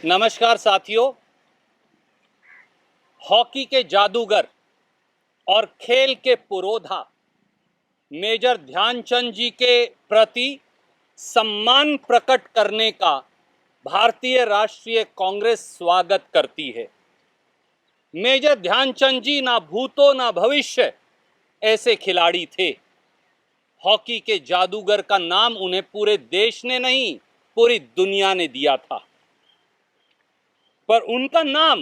नमस्कार साथियों। हॉकी के जादूगर और खेल के पुरोधा मेजर ध्यानचंद जी के प्रति सम्मान प्रकट करने का भारतीय राष्ट्रीय कांग्रेस स्वागत करती है। मेजर ध्यानचंद जी ना भूतो ना भविष्य ऐसे खिलाड़ी थे। हॉकी के जादूगर का नाम उन्हें पूरे देश ने नहीं, पूरी दुनिया ने दिया था। पर उनका नाम,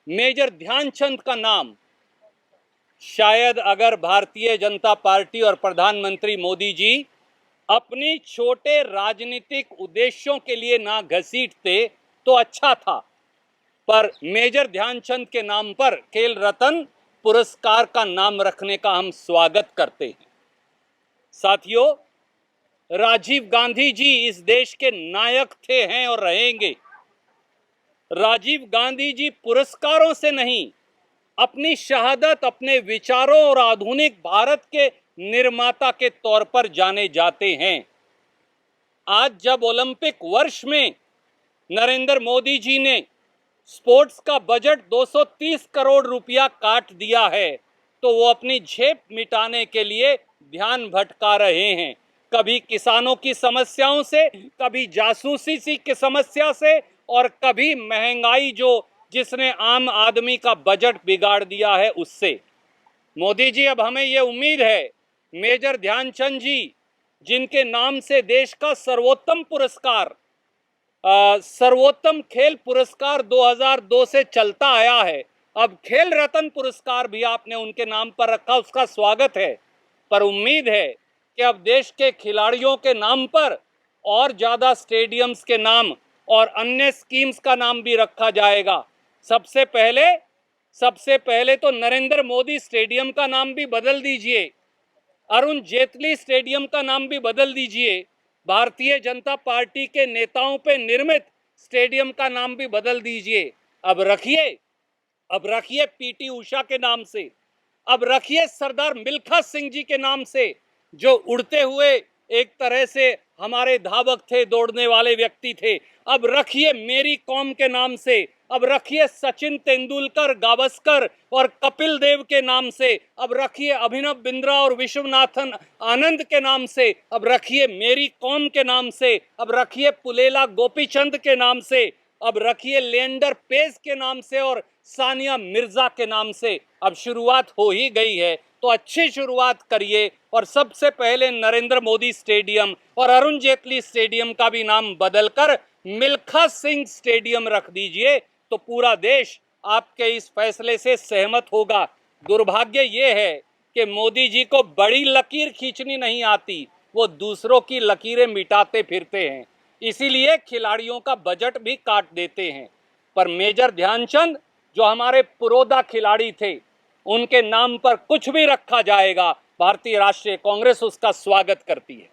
मेजर ध्यानचंद का नाम, शायद अगर भारतीय जनता पार्टी और प्रधानमंत्री मोदी जी अपनी छोटे राजनीतिक उद्देश्यों के लिए ना घसीटते तो अच्छा था। पर मेजर ध्यानचंद के नाम पर खेल रत्न पुरस्कार का नाम रखने का हम स्वागत करते हैं। साथियों, राजीव गांधी जी इस देश के नायक थे, हैं और रहेंगे। राजीव गांधी जी पुरस्कारों से नहीं, अपनी शहादत, अपने विचारों और आधुनिक भारत के निर्माता के तौर पर जाने जाते हैं। आज जब ओलंपिक वर्ष में नरेंद्र मोदी जी ने स्पोर्ट्स का बजट 230 करोड़ रुपया काट दिया है, तो वो अपनी झेप मिटाने के लिए ध्यान भटका रहे हैं। कभी किसानों की समस्याओं से, कभी जासूसी की समस्या से, और कभी महंगाई जिसने आम आदमी का बजट बिगाड़ दिया है उससे। मोदी जी, अब हमें ये उम्मीद है मेजर ध्यानचंद जी, जिनके नाम से देश का सर्वोत्तम पुरस्कार, सर्वोत्तम खेल पुरस्कार 2002 से चलता आया है, अब खेल रत्न पुरस्कार भी आपने उनके नाम पर रखा, उसका स्वागत है। पर उम्मीद है कि अब देश के खिलाड़ियों के नाम पर और ज़्यादा स्टेडियम्स के नाम और अन्य स्कीम्स का नाम भी रखा जाएगा। सबसे पहले तो नरेंद्र मोदी स्टेडियम का नाम भी बदल दीजिए, अरुण जेटली स्टेडियम का नाम भी बदल दीजिए, भारतीय जनता पार्टी के नेताओं पे निर्मित स्टेडियम का नाम भी बदल दीजिए। अब रखिए पीटी उषा के नाम से, अब रखिए सरदार मिल्खा सिंह जी के नाम से, जो उड़ते हुए एक तरह से हमारे धावक थे, दौड़ने वाले व्यक्ति थे। अब रखिए मेरी कॉम के नाम से, अब रखिए सचिन तेंदुलकर, गावस्कर और कपिल देव के नाम से, अब रखिए अभिनव बिंद्रा और विश्वनाथन आनंद के नाम से, अब रखिए मेरी कॉम के नाम से, अब रखिए पुलेला गोपीचंद के नाम से, अब रखिए लिएंडर पेस के नाम से और सानिया मिर्जा के नाम से। अब शुरुआत हो ही गई है तो अच्छी शुरुआत करिए और सबसे पहले नरेंद्र मोदी स्टेडियम और अरुण जेटली स्टेडियम का भी नाम बदलकर मिल्खा सिंह स्टेडियम रख दीजिए, तो पूरा देश आपके इस फैसले से सहमत होगा। दुर्भाग्य ये है कि मोदी जी को बड़ी लकीर खींचनी नहीं आती, वो दूसरों की लकीरें मिटाते फिरते हैं, इसीलिए खिलाड़ियों का बजट भी काट देते हैं। पर मेजर ध्यानचंद, जो हमारे पुरोधा खिलाड़ी थे, उनके नाम पर कुछ भी रखा जाएगा, भारतीय राष्ट्रीय कांग्रेस उसका स्वागत करती है।